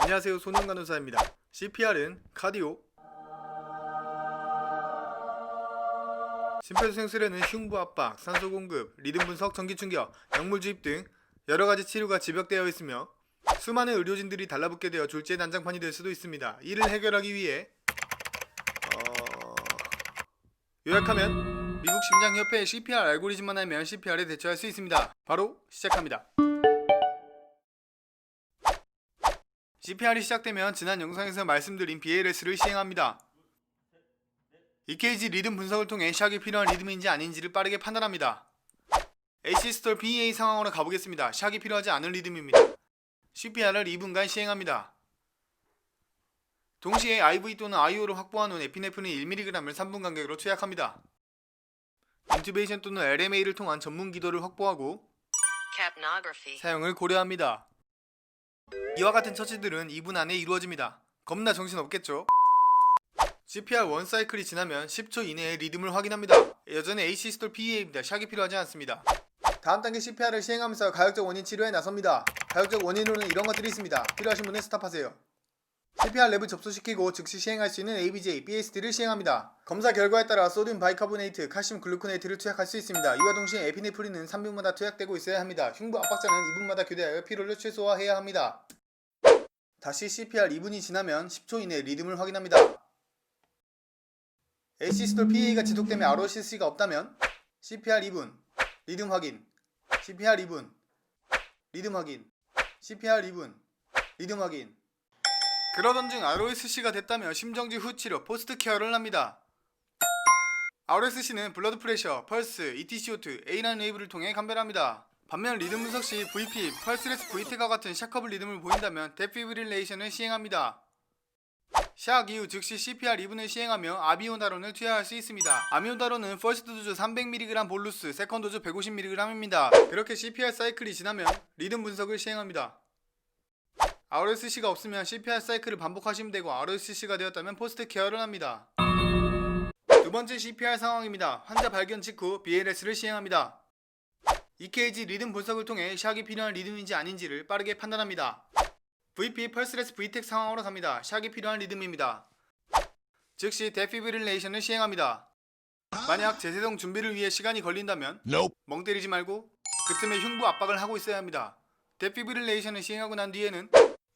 안녕하세요, 손흥간호사입니다. CPR은 카디오, 심폐소생 수련은 흉부 압박, 산소 공급, 리듬 분석, 전기 충격, 약물 주입 등 여러가지 치료가 집약되어 있으며 수많은 의료진들이 달라붙게 되어 졸지의 난장판이 될 수도 있습니다. 이를 해결하기 위해 요약하면 미국 심장협회의 CPR 알고리즘만 알면 CPR에 대처할 수 있습니다. 바로 시작합니다. CPR이 시작되면 지난 영상에서 말씀드린 BLS를 시행합니다. EKG 리듬 분석을 통해 샥이 필요한 리듬인지 아닌지를 빠르게 판단합니다. AC스톨 PEA 상황으로 가보겠습니다. 샥이 필요하지 않은 리듬입니다. CPR을 2분간 시행합니다. 동시에 IV 또는 IO를 확보한 후 에피네프린 1mg을 3분 간격으로 투약합니다. 인투베이션 또는 LMA를 통한 전문 기도를 확보하고 사용을 고려합니다. 이와 같은 처치들은 2분 안에 이루어집니다. 겁나 정신없겠죠? CPR 1사이클이 지나면 10초 이내에 리듬을 확인합니다. 여전히 AC스톨 PEA입니다. 샥이 필요하지 않습니다. 다음 단계 CPR을 시행하면서 가역적 원인 치료에 나섭니다. 가역적 원인으로는 이런 것들이 있습니다. 필요하신 분은 스탑하세요. CPR 랩을 접수시키고 즉시 시행할 수 있는 ABJ, BSD를 시행합니다. 검사 결과에 따라 소듐 바이카보네이트, 칼슘 글루코네이트를 투약할 수 있습니다. 이와 동시에 에피네프린은 3분마다 투약되고 있어야 합니다. 흉부 압박자는 2분마다 교대하여 피로를 최소화해야 합니다. 다시 CPR 2분이 지나면 10초 이내 리듬을 확인합니다. AC스톨 PEA가 지속되며 ROCC가 없다면 CPR 2분, 리듬 확인, CPR 2분, 리듬 확인, CPR 2분, 리듬 확인. 그러던 중 ROSC가 됐다며 심정지 후 치료 포스트 케어를 합니다. ROSC는 블러드 프레셔, 펄스, ETCO2, A라인 웨이브를 통해 감별합니다. 반면 리듬 분석 시 VP, 펄스레스 VT과 같은 샤커블 리듬을 보인다면 데피브릴레이션을 시행합니다. 샥 이후 즉시 CPR 2분을 시행하며 아비오다론을 투여할 수 있습니다. 아미오다론은 퍼스트 도즈 300mg 볼루스, 세컨 도즈 150mg입니다. 그렇게 CPR 사이클이 지나면 리듬 분석을 시행합니다. ROSC가 없으면 CPR 사이클을 반복하시면 되고 ROSC가 되었다면 포스트 케어를 합니다. 두 번째 CPR 상황입니다. 환자 발견 직후 BLS를 시행합니다. EKG 리듬 분석을 통해 샥이 필요한 리듬인지 아닌지를 빠르게 판단합니다. VP 펄스레스 VTEC 상황으로 갑니다. 샥이 필요한 리듬입니다. 즉시 데피브릴레이션을 시행합니다. 만약 재세동 준비를 위해 시간이 걸린다면 멍 때리지 말고 그 틈에 흉부 압박을 하고 있어야 합니다. 데피브릴레이션을 시행하고 난 뒤에는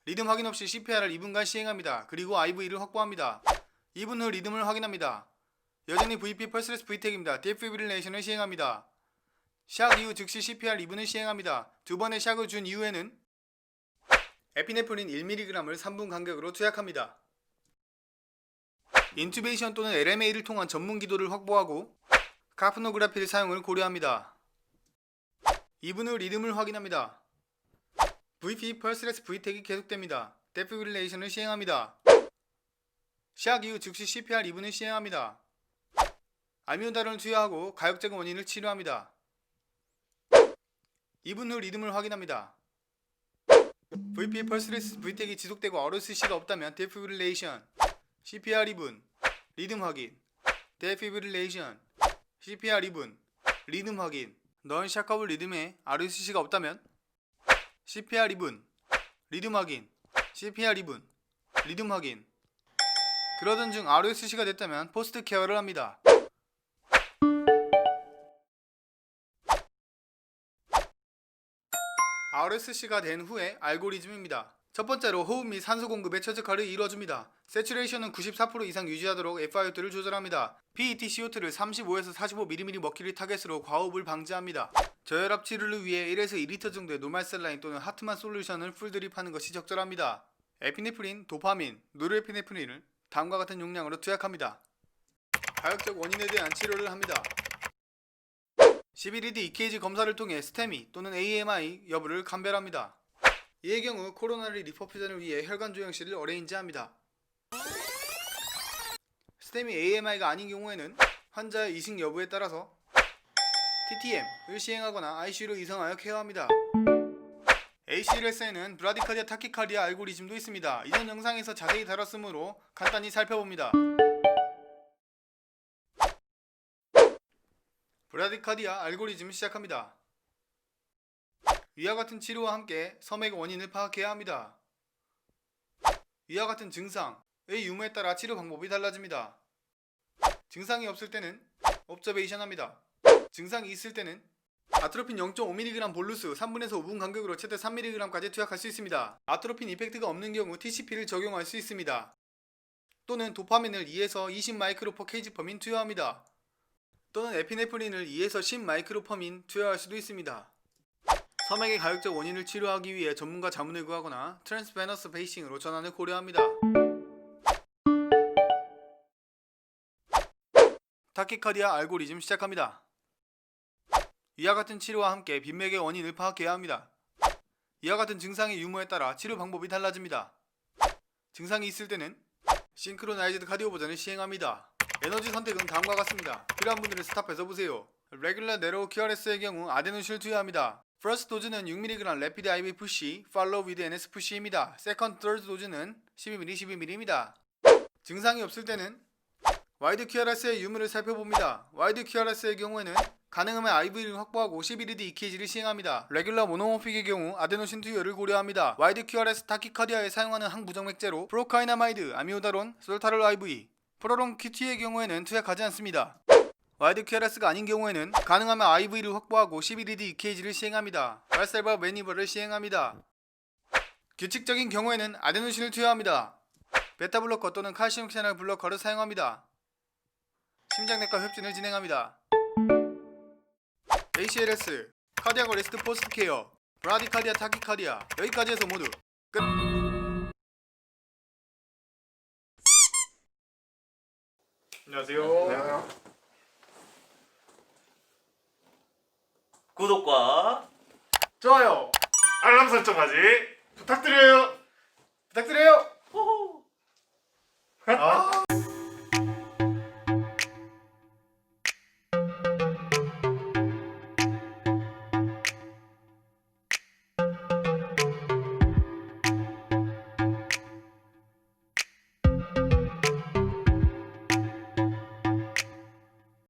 리듬 확인 없이 CPR을 2분간 시행합니다. 그리고 IV를 확보합니다. 2분 후 리듬을 확인합니다. 여전히 VP 펄스레스 VTEC입니다. 데피브릴레이션을 시행합니다. 샥 이후 즉시 CPR 2분을 시행합니다. 두 번의 샥을 준 이후에는 에피네프린 1mg을 3분 간격으로 투약합니다. 인투베이션 또는 LMA를 통한 전문 기도를 확보하고 카프노그라피의 사용을 고려합니다. 2분 후 리듬을 확인합니다. VP 펄스레스 VTEC이 계속됩니다. 데피브릴레이션을 시행합니다. 샥 이후 즉시 CPR 2분을 시행합니다. 아미오다론을 투여하고 가역적 원인을 치료합니다. 2분 후 리듬을 확인합니다. VP 펄스레스 VTEC이 지속되고 ROCC가 없다면 데피브릴레이션, CPR 2분, 리듬 확인, 데피브릴레이션, CPR 2분, 리듬 확인. 넌 샤커블 리듬에 ROCC가 없다면 CPR 2분, 리듬 확인, CPR 2분, 리듬 확인. 그러던 중 ROCC가 됐다면 포스트 케어를 합니다. ROSC가 된 후에 알고리즘입니다. 첫 번째로 호흡 및 산소 공급의 최적화를 이루어줍니다. 세츄레이션은 94% 이상 유지하도록 FiO2를 조절합니다. PETCO2를 35에서 45mm 머큐리 타겟으로 과호흡을 방지합니다. 저혈압 치료를 위해 1에서 2리터 정도의 노말셀라인 또는 하트만 솔루션을 풀드립하는 것이 적절합니다. 에피네프린, 도파민, 노르에피네프린을 다음과 같은 용량으로 투약합니다. 가역적 원인에 대한 치료를 합니다. 11ED EKG 검사를 통해 스테미 또는 AMI 여부를 감별합니다. 이의 경우 코로나리 리퍼퓨전을 위해 혈관 조영실을 어레인지합니다. 스테미 AMI가 아닌 경우에는 환자의 이식 여부에 따라서 TTM을 시행하거나 ICU로 이송하여 케어합니다. ACLS에는 브라디카디아 타키카디아 알고리즘도 있습니다. 이전 영상에서 자세히 다뤘으므로 간단히 살펴봅니다. 브라디카디아 알고리즘을 시작합니다. 위와 같은 치료와 함께 섬액 원인을 파악해야 합니다. 위와 같은 증상의 유무에 따라 치료 방법이 달라집니다. 증상이 없을 때는 옵저베이션합니다. 증상이 있을 때는 아트로핀 0.5mg 볼루스 3분에서 5분 간격으로 최대 3mg까지 투약할 수 있습니다. 아트로핀 이펙트가 없는 경우 TCP를 적용할 수 있습니다. 또는 도파민을 2에서 20 마이크로퍼케이지퍼민 투여합니다. 또는 에피네프린을 2에서 10 마이크로퍼민 투여할 수도 있습니다. 섬액의 가역적 원인을 치료하기 위해 전문가 자문을 구하거나 트랜스베너스 베이싱으로 전환을 고려합니다. 타키카디아 알고리즘 시작합니다. 이와 같은 치료와 함께 빈맥의 원인을 파악해야 합니다. 이와 같은 증상의 유무에 따라 치료 방법이 달라집니다. 증상이 있을 때는 싱크로나이즈드 카디오 버전을 시행합니다. 에너지 선택은 다음과 같습니다. 필요한 분들은 스탑해서 보세요. 레귤러 네로우 QRS의 경우 아데노신을 투여합니다. 퍼스트 도즈는 6mg 레피드 IV 푸시, 팔로우 위드 NS 푸시입니다. 세컨드, third 도즈는 12mg, 12mg입니다. 증상이 없을 때는 와이드 QRS의 유무를 살펴봅니다. 와이드 QRS의 경우에는 가능하면 IV를 확보하고 11ED EKG를 시행합니다. 레귤러 모노모픽의 경우 아데노신 투여를 고려합니다. 와이드 QRS 타키카디아에 사용하는 항부정맥제로 프로카이나마이드, 아미오다론, 솔타롤 IV, 프로롱 QT의 경우에는 투약하지 않습니다. 와이드 QRS가 아닌 경우에는 가능하면 IV를 확보하고 11ED EKG를 시행합니다. 발셀바 매니버를 시행합니다. 규칙적인 경우에는 아데노신을 투여합니다. 베타블로커 또는 칼슘 채널 블로커를 사용합니다. 심장내과 협진을 진행합니다. ACLS, 카디아고 레스트 포스트 케어, 브라디카디아 타키카디아 여기까지 해서 모두 끝! 안녕하세요. 구독과 좋아요, 알람 설정까지 부탁드려요. 부탁드려요! 호호. 아,